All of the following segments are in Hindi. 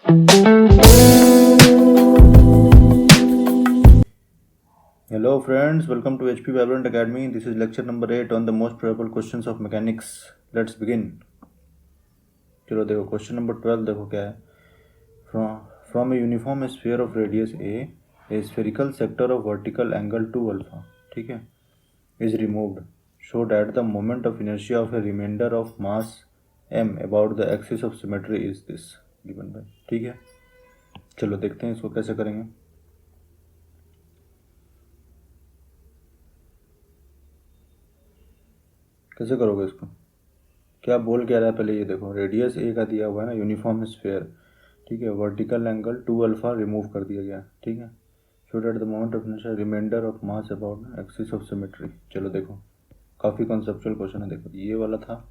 Hello friends, welcome to HP Vibrant Academy. This is lecture number 8 on the most probable questions of mechanics. Let's begin. चलो देखो क्वेश्चन नंबर 12 देखो क्या है. From a uniform sphere of radius a spherical sector of vertical angle 2 alpha, ठीक है, is removed. Show that the moment of inertia of a remainder of mass m about the axis of symmetry is this given by. ठीक है, चलो देखते हैं इसको कैसे करेंगे. कैसे करोगे इसको, क्या बोल क्या रहा है पहले ये देखो. रेडियस ए का दिया हुआ है ना, यूनिफॉर्म स्फीयर, ठीक है, वर्टिकल एंगल 2 अल्फा रिमूव कर दिया गया, ठीक है. Show that the moment of inertia remainder of mass about axis of symmetry. चलो देखो, काफ़ी कॉन्सेप्चुअल क्वेश्चन है. देखो ये वाला था,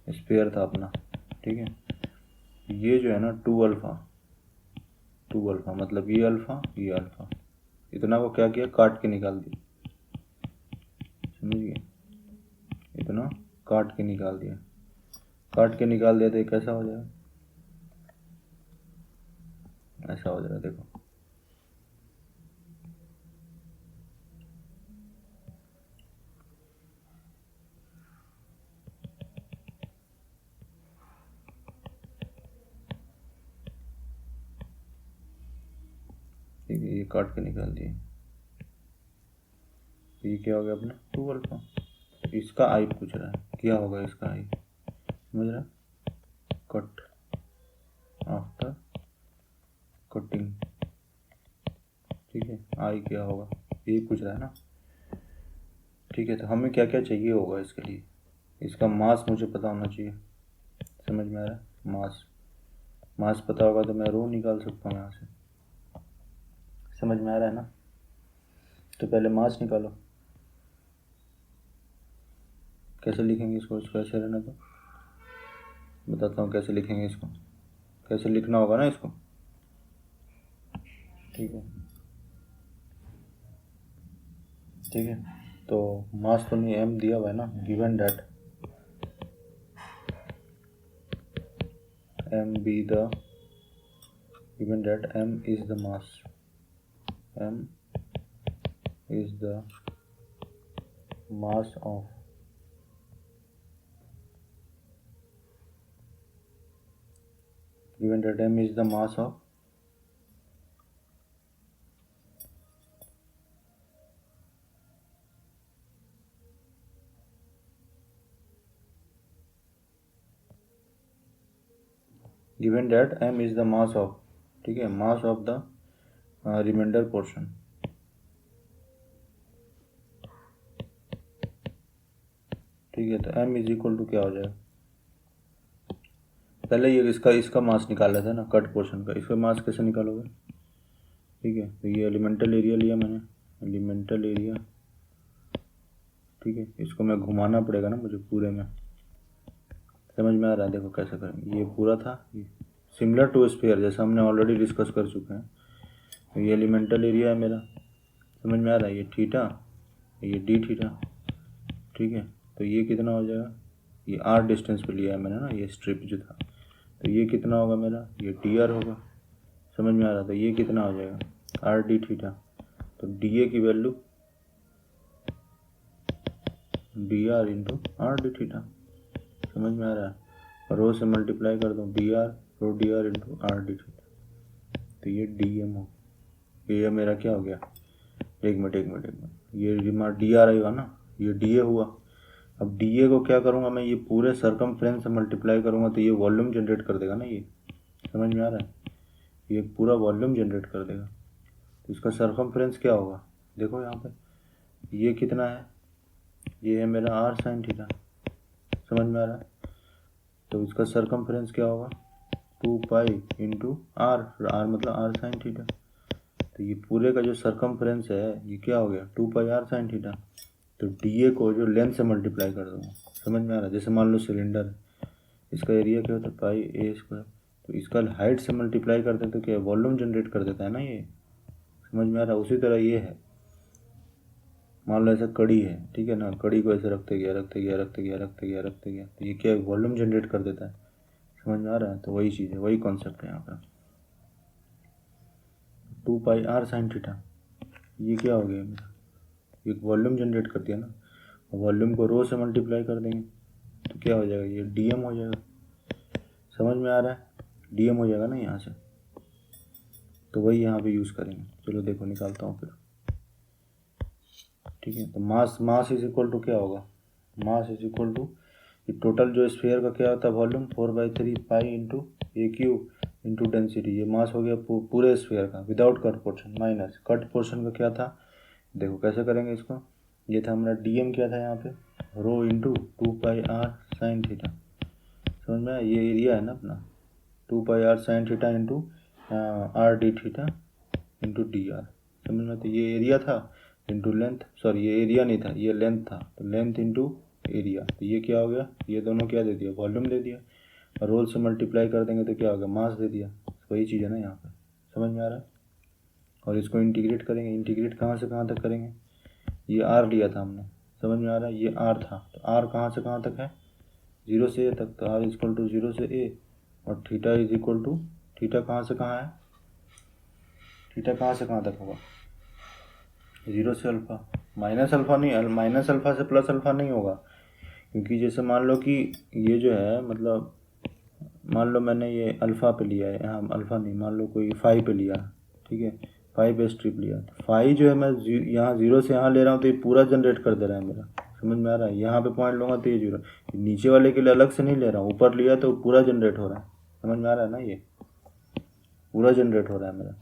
स्फीयर था अपना, ठीक है. ये जो है ना 2 अल्फा मतलब ये अल्फा ये अल्फा, इतना को क्या किया, काट के निकाल दिया. समझिए, इतना काट के निकाल दिया. तो ये कैसा हो जाएगा, ऐसा हो जाएगा. देखो ठीक है, ये काट के निकाल दिए. ये क्या हो गया अपना 2 अल्फा. इसका आई पूछ रहा है, क्या होगा इसका आई, समझ रहा. कट आफ्टर कटिंग, ठीक है, आई क्या होगा यही पूछ रहा है ना. ठीक है, तो हमें क्या क्या चाहिए होगा इसके लिए. इसका मास मुझे पता होना चाहिए, समझ में आ रहा है. मास पता होगा तो मैं रो निकाल सकता हूँ यहाँ से. समझ में आ रहा है ना. तो पहले मास निकालो. कैसे लिखेंगे इसको ऐसे रहना, तो बताता हूँ कैसे लिखेंगे इसको. कैसे लिखना होगा ना इसको, ठीक है. तो मास तो नहीं, एम दिया हुआ है ना, given that m is the mass, m is the mass of given that m is the mass of given that m is the mass of, ठीक है, mass of the remainder portion. ठीक है, तो m इज इक्वल टू क्या हो जाएगा. पहले ये इसका मास निकाल रहा था ना, कट पोर्शन का. इसका मास कैसे निकालोगे. ठीक है, तो ये एलिमेंटल एरिया लिया मैंने, एलिमेंटल एरिया, ठीक है. इसको मैं घुमाना पड़ेगा ना मुझे पूरे में. समझ में आ रहा है. देखो कैसे करेंगे. ये पूरा था सिमिलर टू स्फीयर, जैसा हमने ऑलरेडी डिस्कस कर चुके हैं. तो ये एलिमेंटल एरिया है मेरा, समझ में आ रहा है. ये थीटा, ये डी थीटा, ठीक है. तो ये कितना हो जाएगा, ये आर डिस्टेंस पे लिया है मैंने ना, ये स्ट्रिप जो था. तो ये कितना होगा मेरा, ये डी आर होगा. समझ में आ रहा था. ये कितना हो जाएगा, आर डी थीटा. तो डी ए की value D r into r d theta. समझ में आ रहा है. और रो से मल्टीप्लाई कर दो, d r rho d r into r d theta. तो ये डी एम हो, ये मेरा क्या हो गया. एक मिनट, ये डी आर आएगा ना, ये डी ए हुआ. अब डी ए को क्या करूँगा मैं, ये पूरे सरकमफ्रेंस से मल्टीप्लाई करूँगा तो ये वॉल्यूम जनरेट कर देगा ना. ये समझ में आ रहा है, ये पूरा वॉल्यूम जनरेट कर देगा. तो इसका सरकमफ्रेंस क्या होगा, देखो यहाँ पे ये कितना है, ये है मेरा आर साइन थीटा. समझ में आ रहा है. तो इसका सरकमफ्रेंस क्या होगा, 2 पाई इंटू आर मतलब आर साइन थीटा. तो ये पूरे का जो सरकमफ्रेंस है ये क्या हो गया, 2 पाई आर साइन थीटा. तो डी ए को जो लेंथ से मल्टीप्लाई कर दूँगा. समझ में आ रहा है. जैसे मान लो सिलेंडर है, इसका एरिया क्या होता है, पाई ए स्क्वायर. तो इसका हाइट से मल्टीप्लाई करते हैं तो क्या वॉल्यूम जनरेट कर देता है ना ये. समझ में आ रहा है. उसी तरह ये है, मान लो ऐसा कड़ी है, ठीक है ना, कड़ी को ऐसे रखते गया तो ये क्या वॉल्यूम जनरेट कर देता है. समझ में आ रहा है. तो वही चीज़ है, वही कॉन्सेप्ट है यहाँ पर. 2 पाई आर साइन थीटा, ये क्या हो गया मेरा, एक वॉल्यूम जनरेट कर दिया ना, वॉल्यूम को रो से मल्टीप्लाई कर देंगे तो क्या हो जाएगा, ये डी एम हो जाएगा। समझ में आ रहा है, डी एम हो जाएगा ना यहाँ से, तो वही यहाँ पे यूज़ करेंगे। चलो देखो निकालता हूँ फिर, ठीक है। तो मास इज इक्वल टू क्या होगा, mass is equal to total जो स्फीयर का क्या होता है volume 4/3 pi into a cube into density, ये मास हो गया पूरे स्फीयर का without cut portion, minus cut portion का क्या था, देखो कैसे करेंगे इसको, ये था हमारा डीएम क्या था यहाँ पे, rho into 2 pi r sine theta. समझ में आया, ये एरिया है ना अपना, 2 pi r sine theta into r d theta into d r. समझ में, तो ये एरिया था इंटू लेंथ, सॉरी ये एरिया नहीं था, ये लेंथ था, तो लेंथ इंटू एरिया, तो ये क्या हो गया, ये दोनों क्या दे दिया, वॉल्यूम दे दिया, और रोल से मल्टीप्लाई कर देंगे तो क्या होगा, मास दे दिया। वही चीज़ है ना यहाँ पे, समझ में आ रहा है। और इसको इंटीग्रेट करेंगे, इंटीग्रेट कहाँ से कहाँ तक करेंगे, ये आर लिया था हमने, समझ में आ रहा है, ये आर था, तो आर कहाँ से कहाँ तक है, 0 से ए तक, तो आर इज इक्वल टू 0 से ए, और theta is equal to, theta कहाँ से कहाँ है, थीटा कहाँ से कहाँ तक होगा, 0 से अल्फ़ा, माइनस अल्फ़ा नहीं, माइनस अल्फ़ा से प्लस अल्फ़ा नहीं होगा, क्योंकि जैसे मान लो कि ये जो है, मतलब मान लो मैंने ये अल्फ़ा पे लिया है, यहाँ अल्फ़ा नहीं, मान लो कोई 5 पे लिया, ठीक है, 5 पे स्ट्रिप लिया, तो 5 जो है मैं यहाँ 0 से यहाँ ले रहा हूँ, तो ये पूरा जनरेट कर दे रहा है मेरा। समझ में आ रहा है, यहाँ पे पॉइंट लूँगा तो ये 0, नीचे वाले के लिए अलग से नहीं ले रहा हूँ, ऊपर लिया तो पूरा जनरेट हो रहा है। समझ में आ रहा है ना, ये पूरा जनरेट हो रहा है मेरा,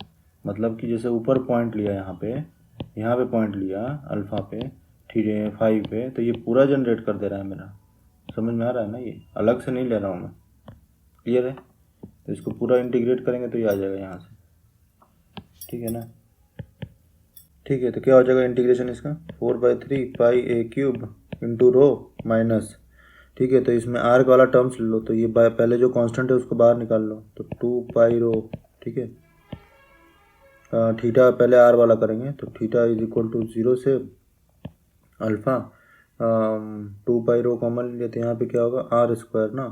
मतलब कि जैसे ऊपर पॉइंट लिया यहाँ पे पॉइंट लिया अल्फ़ा पे, ठीक है 5 पे, तो ये पूरा जनरेट कर दे रहा है मेरा। समझ में आ रहा है ना, ये अलग से नहीं ले रहा हूँ मैं, क्लियर है। तो इसको पूरा इंटीग्रेट करेंगे तो ये आ जाएगा यहाँ से, ठीक है ना, ठीक है। तो क्या हो जाएगा इंटीग्रेशन इसका, 4/3 pi a cube into rho minus, ठीक है, तो इसमें आर वाला टर्म्स ले लो, तो ये पहले जो कांस्टेंट है उसको बाहर निकाल लो, तो 2 पाई रो, ठीक है, थीटा पहले आर वाला करेंगे, तो थीटा इज इक्वल टू 0 से अल्फ़ा, 2 पाई रो कॉमन लिए तो यहाँ पे क्या होगा, आर स्क्वायर ना,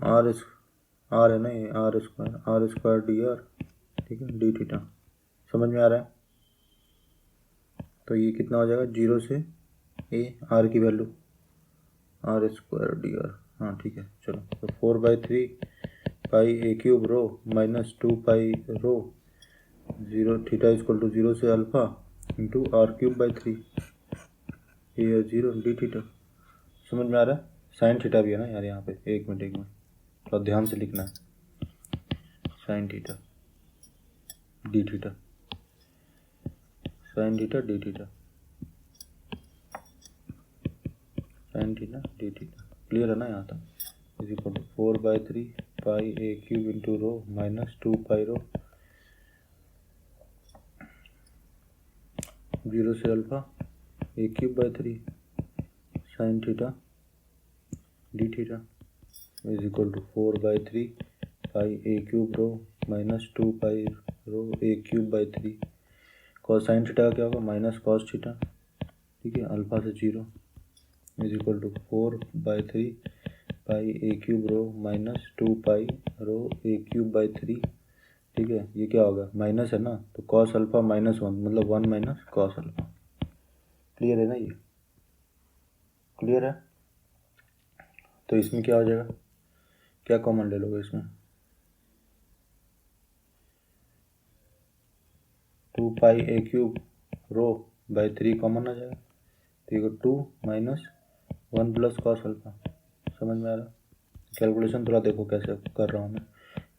आर है ना, ये आर स्क्वायर डी आर, ठीक है, डी थीटा। समझ में आ रहा है, तो ये कितना हो जाएगा, 0 से ए, आर की value r square d r, हाँ ठीक है। चलो, तो 4/3 pi a cube rho minus 2 pi rho 0 theta equal to 0 से alpha into r cube by 3, ये 0 डी थीटा। समझ में आ रहा है, साइन थीटा भी है ना यार यहाँ पे, एक मिनट थोड़ा ध्यान से लिखना है, sine theta d theta, sine theta d theta, sine theta d theta, clear है ना यहाँ तक। Is equal to 4/3 pi a cube into rho minus 2 pi rho 0 से alpha a cube by 3 sine theta d theta is equal to 4/3 pi a cube rho minus 2 pi rho a cube by 3, cos sine theta का क्या होगा, माइनस कॉस थीटा, ठीक है, अल्फ़ा से 0 is equal to 4/3 pi a cube rho minus 2 pi rho a cube by 3, ठीक है, ये क्या होगा, माइनस है ना, तो कॉस अल्फ़ा -1, मतलब 1 माइनस कॉस अल्फ़ा। क्लियर है ना, ये क्लियर है। तो इसमें क्या हो जाएगा, क्या कॉमन ले लोगे इसमें, 2 पाई a cube row by 3 common आ जाएगा, तो ये 2 माइनस 1 प्लस कॉस अल्फ़ा। समझ में आ रहा, कैलकुलेशन थोड़ा देखो कैसे कर रहा हूँ मैं,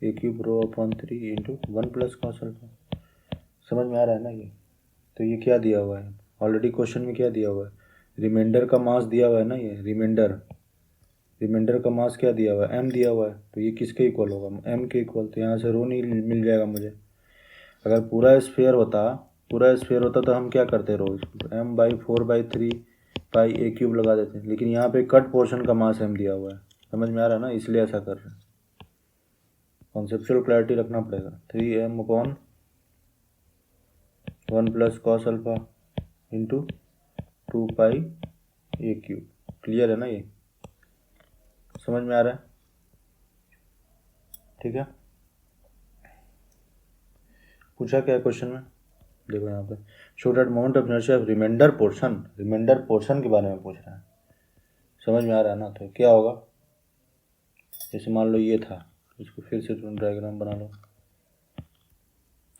a cube rho upon 3 into 1 plus cos alpha. समझ में आ रहा है ना ये। तो ये क्या दिया हुआ है, ऑलरेडी क्वेश्चन में क्या दिया हुआ है, रिमाइंडर का मास दिया हुआ है ना, ये रिमाइंडर का मास क्या दिया हुआ है, एम दिया हुआ है, तो ये किसके इक्वल होगा, एम के इक्वल, तो यहाँ से रो नहीं मिल जाएगा मुझे। अगर पूरा स्फीयर होता तो हम क्या करते, रो m/4/3 पाई ए क्यूब लगा देते हैं, लेकिन यहाँ पे कट पोर्शन का मास एम दिया हुआ है। समझ में आ रहा है ना, इसलिए ऐसा कर रहे हैं, कॉन्सेप्चुअल क्लैरिटी रखना पड़ेगा। 3m/1 plus cos alpha into 2 pi a cube, clear है ना ये, समझ में आ रहा है, ठीक है। पूछा क्या क्वेश्चन में, देखो यहाँ पे show that moment of inertia remainder portion के बारे में पूछ रहा है। समझ में आ रहा है ना। तो क्या होगा, जैसे मान लो ये था, इसको फिर से तुम डायग्राम बना लो।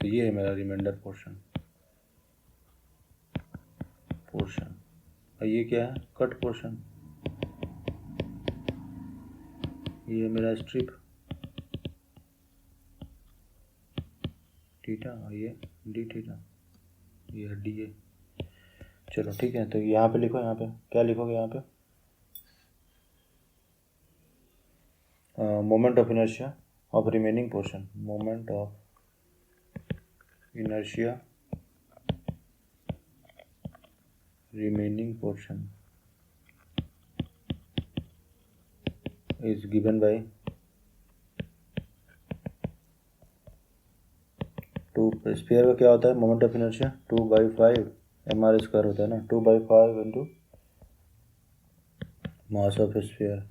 तो ये है मेरा रिमाइंडर पोर्शन, और ये क्या है, कट पोर्शन। ये है मेरा स्ट्रिप थीटा, और ये डी थीटा, ये है डी ए। चलो ठीक है, तो यहाँ पे लिखो, यहाँ पे क्या लिखोगे, यहाँ पे moment of inertia of remaining portion, moment of inertia remaining portion is given by 2 sphere का क्या होता है, मोमेंट ऑफ इनर्शिया 2/5 mr² होता है ना, 2/5 into mass of sphere.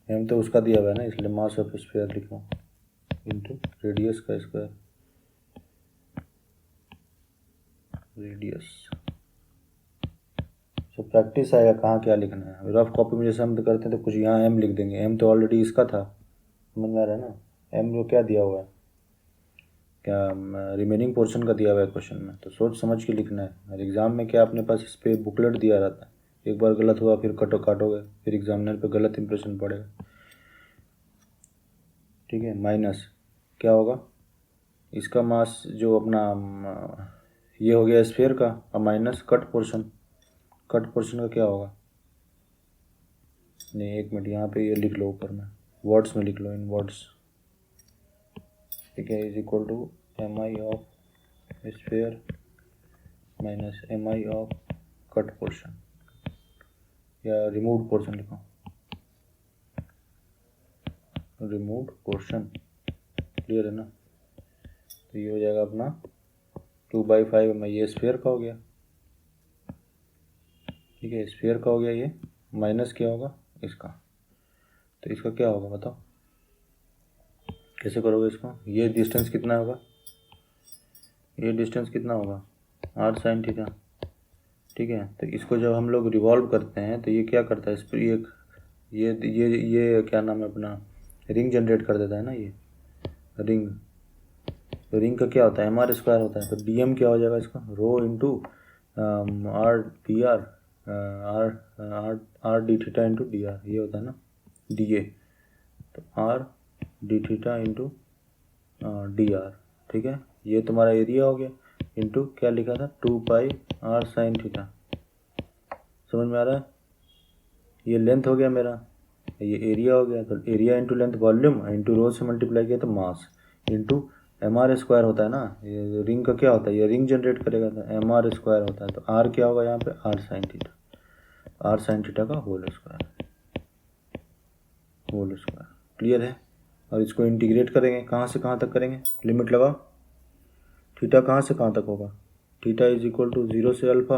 M तो उसका दिया हुआ है ना, इसलिए मास ऑफ स्फीयर लिख रहा हूँ, इंटू रेडियस का स्क्वायर, रेडियस। तो प्रैक्टिस आएगा कहाँ क्या लिखना है। रफ कॉपी में जैसे हम करते हैं तो कुछ यहाँ एम लिख देंगे, एम तो ऑलरेडी इसका था, समझ में आ रहा है ना। एम जो क्या दिया हुआ है, क्या रिमेनिंग पोर्शन का दिया हुआ है क्वेश्चन में, तो सोच समझ के लिखना है। और एग्ज़ाम में क्या अपने पास इस पर बुकलेट दिया रहता है, एक बार गलत हुआ फिर काटोगे, फिर एग्जामिनर पे गलत इंप्रेशन पड़ेगा। ठीक है, माइनस क्या होगा, इसका मास जो अपना ये हो गया स्फीयर का, और माइनस कट पोर्शन का क्या होगा, नहीं एक मिनट, यहाँ पे ये लिख लो ऊपर में, वर्ड्स में लिख लो, इन वर्ड्स। ठीक है, is equal to mi of sphere minus mi of cut portion, या रिमूव्ड पोर्शन लिखो, रिमूव्ड पोर्शन। क्लियर है ना। तो ये हो जाएगा अपना 2/5 में, ये स्फीयर का हो गया। ठीक है, स्फीयर का हो गया ये, माइनस क्या होगा इसका, तो इसका क्या होगा बताओ, कैसे करोगे इसको। ये डिस्टेंस कितना होगा, ये डिस्टेंस कितना होगा, r sin थीटा। ठीक है, तो इसको जब हम लोग रिवॉल्व करते हैं तो ये क्या करता है, इस पर ये क्या नाम है अपना, रिंग जनरेट कर देता है ना, ये रिंग। तो रिंग का क्या होता है, mr² होता है। तो dm क्या हो जाएगा इसका, rho into r dr, r d theta into d r, ये होता है ना dA। तो r d theta into d r. ठीक है, ये तुम्हारा एरिया हो गया, इंटू क्या लिखा था 2π r sin थीटा। समझ में आ रहा है। ये लेंथ हो गया मेरा, ये एरिया हो गया। तो area into length volume into rho से मल्टीप्लाई किया तो मास इंटू mr² होता है ना, ये रिंग का क्या होता है, ये रिंग जनरेट करेगा तो mr² होता है। तो r क्या होगा यहाँ पे, r sin theta, r sin theta का होल स्क्वायर। क्लियर है। और इसको इंटीग्रेट करेंगे, कहाँ से कहाँ तक करेंगे, लिमिट लगाओ। थीटा कहाँ से कहाँ तक होगा, थीटा इज इक्वल टू 0 से alpha,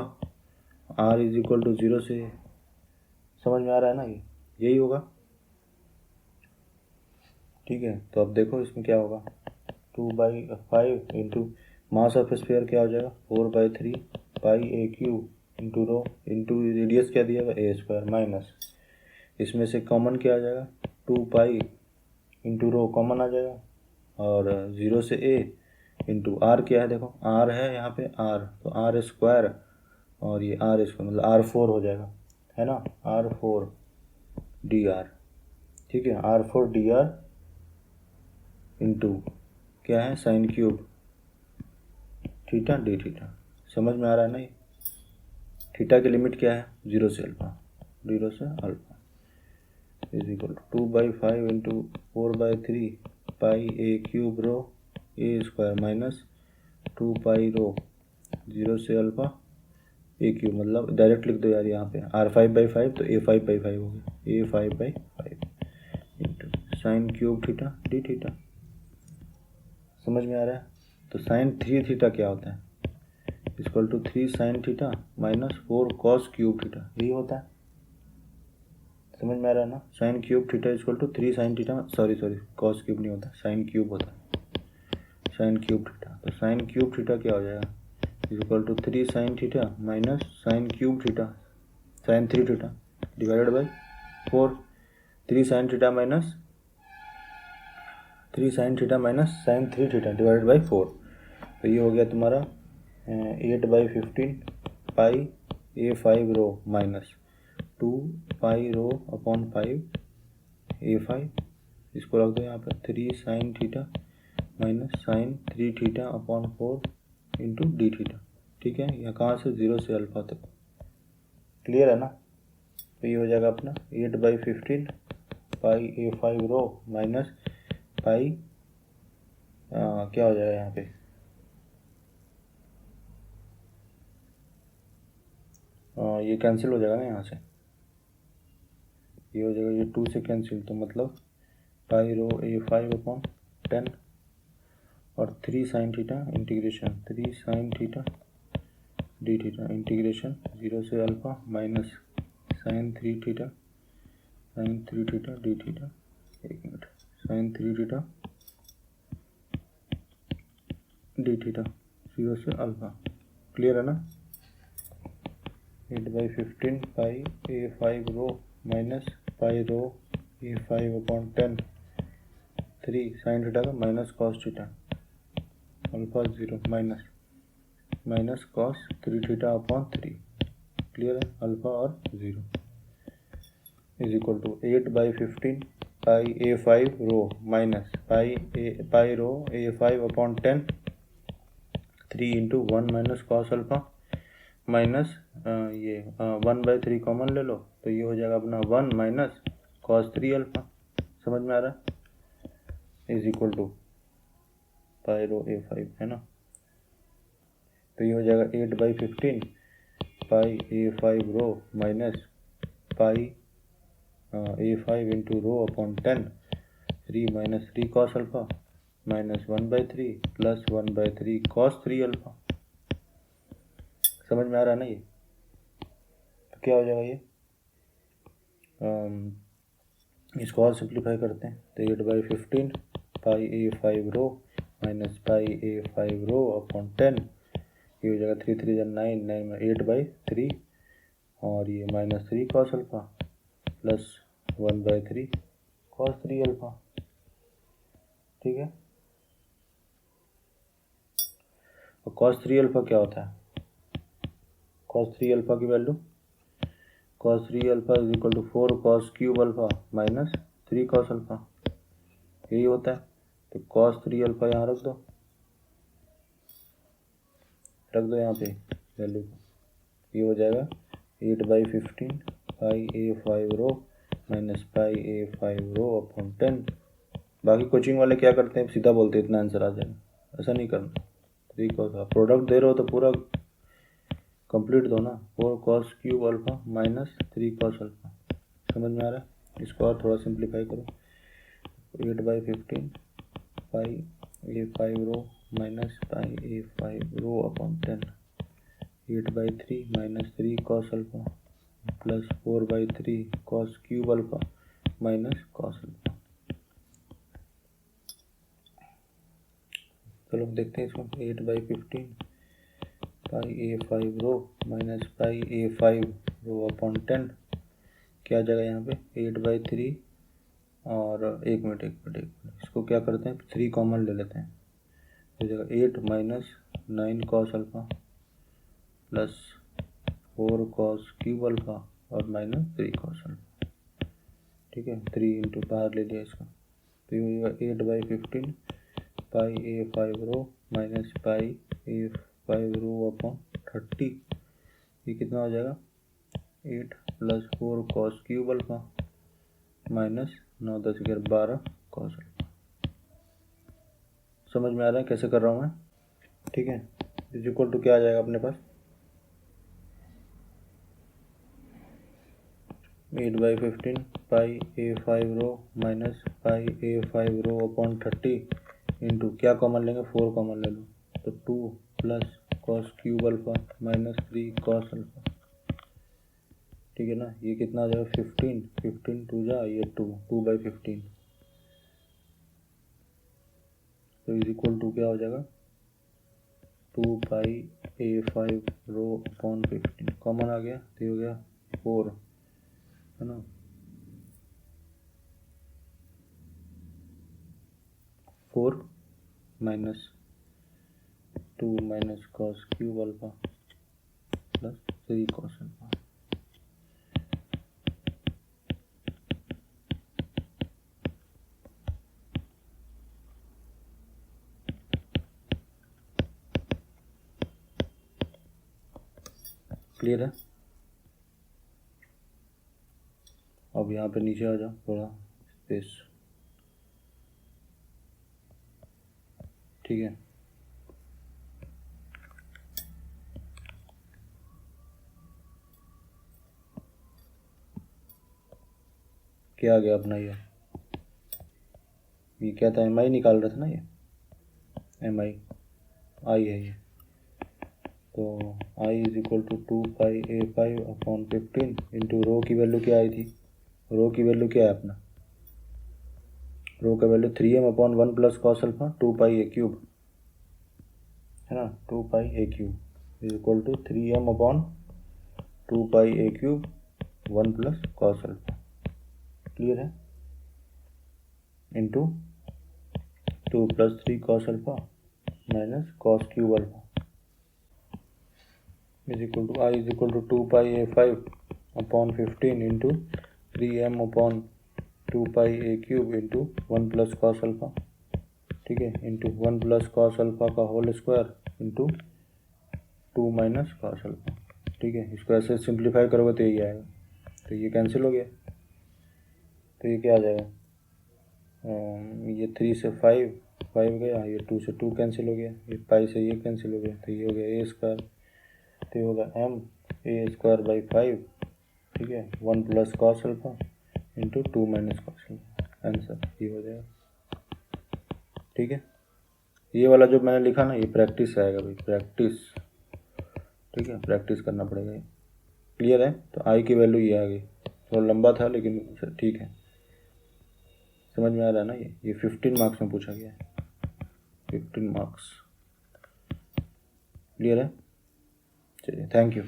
r is equal to 0 से। समझ में आ रहा है ना, ये यही होगा। ठीक है, तो अब देखो इसमें क्या होगा, 2/5 इंटू मास ऑफ स्फीयर क्या हो जाएगा 4/3 pi a³ into rho into radius क्या दिया हुआ a² माइनस, इसमें से कॉमन क्या आ जाएगा 2π इंटू रो कॉमन आ जाएगा, और 0 से a इंटू r क्या है, देखो r है यहाँ पे r, तो r², और ये r² मतलब r4 हो जाएगा, है ना, r4 dr। ठीक है, r4 dr इंटू क्या है sine cube theta d theta. समझ में आ रहा है ना। ये थीटा की लिमिट क्या है, 0 से alpha, is equal to 2/5 into 4/3 pi a³ rho a² minus 2π rho 0 से अल्फ़ा a³ मतलब डायरेक्ट लिख दो यार, यहाँ पे r5/5 तो a5/5 हो गया, a5/5 into sine cube theta d theta. समझ में आ रहा है। तो साइन 3 थीटा क्या होता है, equal to 3 sine theta minus 4 cos cube theta, यही होता है। समझ में आ रहा है ना। Sine cube theta equal to 3 sine theta, sorry cos cube नहीं होता, साइन क्यूब होता है। Sine cube theta. तो साइन क्यूब थीटा क्या हो जाएगा, equal to 3 sine theta minus sine cube theta sine 3 theta divided by 4। 3 sine theta minus sine 3 theta divided by 4। तो ये हो गया तुम्हारा 8/15 pi A5 rho minus 2 pi rho upon 5 A5। इसको रख दो यहाँ पर 3 sine theta minus sine 3 theta upon 4 into d theta. ठीक है, यहाँ कहाँ से 0 से अल्फा तक। क्लियर है ना। तो ये हो जाएगा अपना 8/15 पाई A5 रो माइनस पाई क्या हो जाएगा यहाँ पे ये कैंसिल हो जाएगा ना यहाँ से, ये हो जाएगा ये 2 से कैंसिल, तो मतलब पाई रो A5 अपॉन 10 और 3 sine theta integration 3 sine theta d theta integration 0 से alpha minus sine 3 theta d theta. एक minute, sine 3 theta d theta 0 से अल्फा। क्लियर है ना। 8/15 pi A5 rho minus pi rho A5 upon 10 3 sine theta का minus cos theta alpha 0 minus cos 3 theta upon 3। Clear है, अल्फा और 0 is equal to 8/15 pi A5 rho minus pi rho A5 upon 10 3 into 1 minus cos alpha minus ये 1/3 कॉमन ले लो, तो ये हो जाएगा अपना 1 माइनस कॉस 3 अल्फा। समझ में आ रहा है, is equal to pi rho A5 है ना। तो ये हो जाएगा 8/15 pi A5 rho minus pi A5 into rho upon 10 3 minus 3 cos alpha minus 1/3 plus 1/3 cos 3 alpha. समझ में आ रहा है ना ये। तो क्या हो जाएगा ये, इसको और सिंप्लीफाई करते हैं। तो 8/15 pi A5 rho minus pi A5 rho upon 10, ये हो जाएगा 3 3 9 9 में 8/3 और ये minus 3 cos alpha plus 1/3 cos 3 alpha. ठीक है, और कॉस 3 अल्फा क्या होता है, कॉस 3 अल्फा की value cos 3 alpha is equal to 4 cos cube alpha minus 3 cos alpha, यही होता है। तो cos 3 अल्फा यहाँ रख दो यहाँ पे वैल्यू को, ये हो जाएगा 8/15 pi A5 rho minus pi A5 rho upon 10। बाकी कोचिंग वाले क्या करते हैं, सीधा बोलते हैं इतना आंसर आ जाएगा, ऐसा नहीं करना। 3 cos प्रोडक्ट दे रहे हो तो पूरा कंप्लीट दो ना। 4 cos cube alpha minus 3 cos alpha. समझ में आ रहा है। इसको और थोड़ा सिंप्लीफाई करो, 8/15 pi A5 rho minus pi A5 rho upon 10 8/3 minus 3 cos alpha plus 4/3 cos cube alpha minus cos alpha. चलो देखते हैं इसको। 8/15 pi A5 rho minus pi A5 rho upon 10 क्या जगह यहाँ पे 8/3 और एक मिनट इसको क्या करते हैं 3 कॉमन ले लेते हैं, हो जाएगा 8 minus 9 cos alpha plus 4 cos cube alpha और माइनस 3 cos अल्फा। ठीक है, 3 इंटू बाहर ले लिया इसका, तो ये हो जाएगा 8/15 pi A5 rho minus pi A5 rho upon 30। ये कितना हो जाएगा 8 plus 4 cos cube alpha minus 9 10 11 12 cos alpha. समझ में आ रहा है कैसे कर रहा हूँ मैं। ठीक है, इज इक्वल टू क्या आ जाएगा अपने पास 8/15 pi A5 rho minus pi A5 rho upon 30 into क्या कॉमन लेंगे 4 कॉमन ले लो, तो 2 plus cos cube alpha minus 3 cos alpha. ठीक है ना, ये कितना आ जाएगा 15 2 जा ये 2/15, तो इज इक्वल टू क्या हो जाएगा 2πa5 रो अपॉन 15 कॉमन आ गया तो ये हो गया 4 है ना 4 minus 2 minus cos cube alpha plus 3 cos alpha. Clear है। अब यहाँ पे नीचे आ जाओ थोड़ा स्पेस, ठीक है। क्या आ गया अपना ये क्या था एम आई निकाल रहा था ना, ये एम आई है ये, तो I is equal to 2πa5 upon 15 into rho की वैल्यू क्या आई थी, रो की वैल्यू क्या है अपना, रो का value 3m upon 1 plus cos alpha 2πa³ है ना, 2πa³ is equal to 3m upon 2πa³ 1 plus cos alpha. Clear है। Into 2 plus 3 cos alpha minus cos cube alpha is equal to I is equal to 2πa5 upon 15 into 3m upon 2πa³ into 1 plus cos alpha, ठीक है, इंटू 1 प्लस कॉस अल्फा का whole square into 2 minus cos alpha, ठीक है। इसको ऐसे सिंप्लीफाई करोगे तो यही आएगा, तो ये कैंसिल हो गया, तो ये क्या आ जाएगा, ये 3 से 5 गया, ये 2 से 2 कैंसिल हो गया, ये पाई से ये कैंसिल हो गया, तो ये हो गया a स्क्वायर, तो ये होगा m a² 5, ठीक है, 1 plus cos alpha into 2 minus cos alpha, answer ये हो जाएगा, ठीक है। ये वाला जो मैंने लिखा ना, ये प्रैक्टिस आएगा भाई, प्रैक्टिस, ठीक है, प्रैक्टिस करना पड़ेगा। क्लियर है। तो आई की वैल्यू ये आ गई, थोड़ा लंबा था लेकिन ठीक है, समझ में आ रहा है ना। ये 15 मार्क्स में पूछा गया है, 15 मार्क्स। क्लियर है, चलिए, थैंक यू।